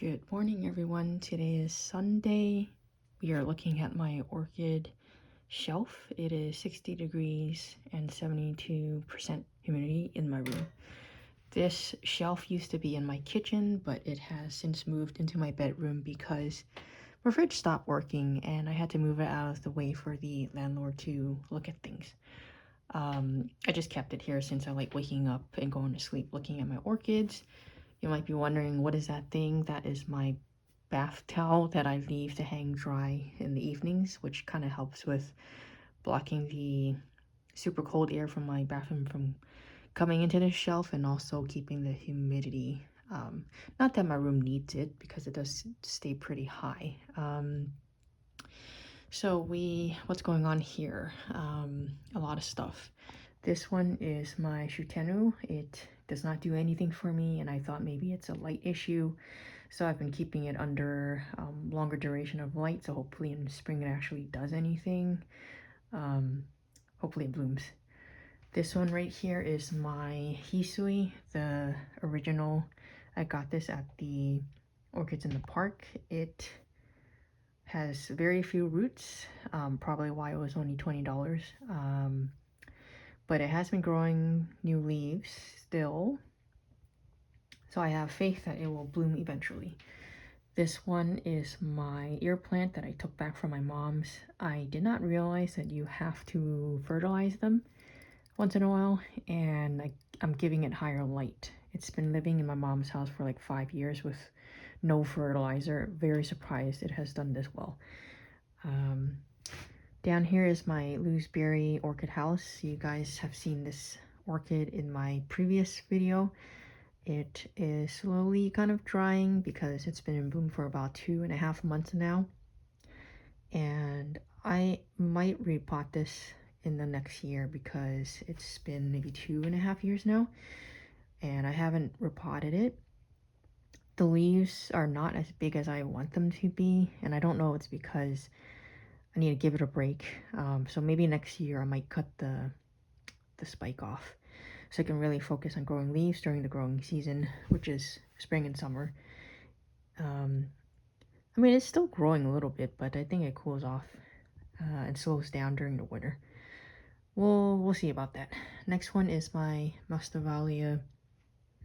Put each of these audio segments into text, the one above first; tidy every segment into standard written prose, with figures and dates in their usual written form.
Good morning, everyone. Today is Sunday. We are looking at my orchid shelf. It is 60 degrees and 72% humidity in my room. This shelf used to be in my kitchen, but it has since moved into my bedroom because my fridge stopped working and I had to move it out of the way for the landlord to look at things. I just kept it here since I like waking up and going to sleep looking at my orchids. You might be wondering, what is that thing? That is my bath towel that I leave to hang dry in the evenings, which kind of helps with blocking the super cold air from my bathroom from coming into the shelf and also keeping the humidity. Not that my room needs it because it does stay pretty high. What's going on here? A lot of stuff. This one is my Shutenu. It does not do anything for me, and I thought maybe it's a light issue. So I've been keeping it under longer duration of light, so hopefully in spring it actually does anything. Hopefully it blooms. This one right here is my Hisui, the original. I got this at the Orchids in the Park. It has very few roots, probably why it was only $20. But it has been growing new leaves still, so I have faith that it will bloom eventually. This one is my ear plant that I took back from my mom's. I did not realize that you have to fertilize them once in a while, and I'm giving it higher light. It's been living in my mom's house for like 5 years with no fertilizer. Very surprised it has done this well. Down here is my looseberry orchid house. You guys have seen this orchid in my previous video. It is slowly kind of drying because it's been in bloom for about 2.5 months now. And I might repot this in the next year because it's been maybe 2.5 years now and I haven't repotted it. The leaves are not as big as I want them to be, and I don't know if it's because I need to give it a break. So maybe next year I might cut the spike off so I can really focus on growing leaves during the growing season, which is spring and summer. I mean, it's still growing a little bit, but I think it cools off and slows down during the winter. We'll see about that. Next one is my Masdevallia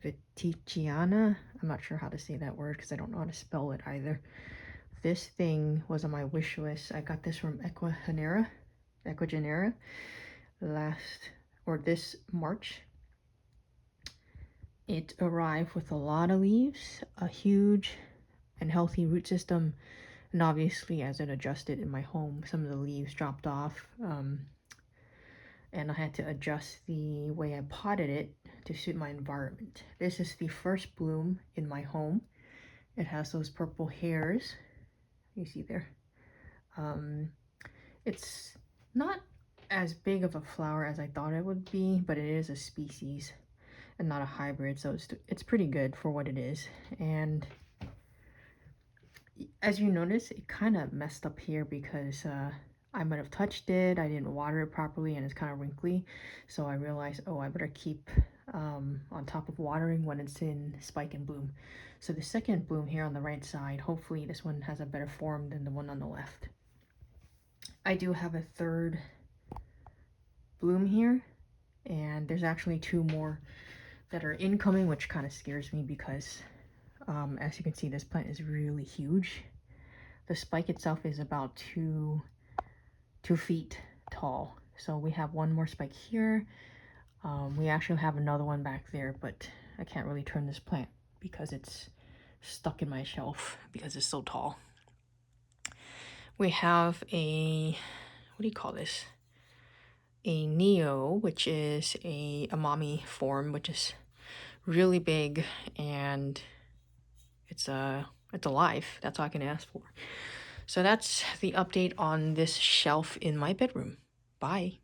veitchiana. I'm not sure how to say that word because I don't know how to spell it either. This thing was on my wish list. I got this from veitchiana this March. It arrived with a lot of leaves, a huge and healthy root system, and obviously as it adjusted in my home, some of the leaves dropped off, and I had to adjust the way I potted it to suit my environment. This is the first bloom in my home. It has those purple hairs you see there. It's not as big of a flower as I thought it would be, but it is a species and not a hybrid, so it's pretty good for what it is. And as you notice, it kind of messed up here because I might have touched it, I didn't water it properly, and it's kind of wrinkly. So I realized, oh, I better keep on top of watering when it's in spike and bloom. So the second bloom here on the right side, hopefully this one has a better form than the one on the left. I do have a third bloom here, and there's actually 2 more that are incoming, which kind of scares me because as you can see, this plant is really huge. The spike itself is about 2 feet tall. So we have 1 more spike here. We actually have another one back there, but I can't really turn this plant because it's stuck in my shelf because it's so tall. We have a, what do you call this? A Neo, which is a amami form, which is really big, and it's alive. That's all I can ask for. So that's the update on this shelf in my bedroom. Bye.